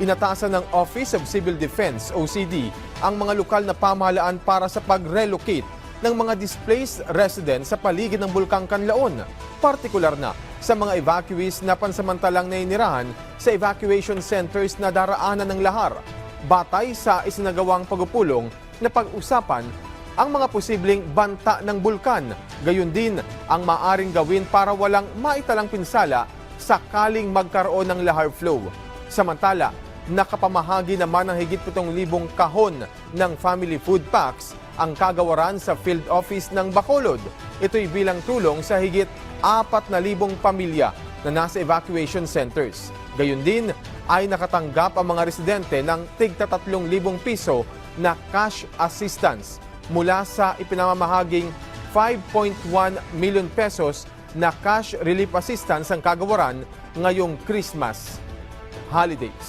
Inatasan ng Office of Civil Defense, OCD, ang mga lokal na pamahalaan para sa pag-relocate ng mga displaced residents sa paligid ng Bulkang Kanlaon, partikular na sa mga evacuees na pansamantalang nainirahan sa evacuation centers na daraanan ng lahar. Batay sa isinagawang pagpupulong na pag-usapan ang mga posibleng banta ng bulkan, gayon din ang maaring gawin para walang maitalang pinsala sakaling magkaroon ng lahar flow. Samantala, nakapamahagi naman ng higit 7,000 kahon ng family food packs ang kagawaran sa field office ng Bacolod. Ito'y bilang tulong sa higit 4,000 pamilya na nasa evacuation centers. Gayon din ay nakatanggap ang mga residente ng tigta 3,000 piso na cash assistance mula sa ipinamamahaging 5.1 million pesos na cash relief assistance ang kagawaran ngayong Christmas holidays.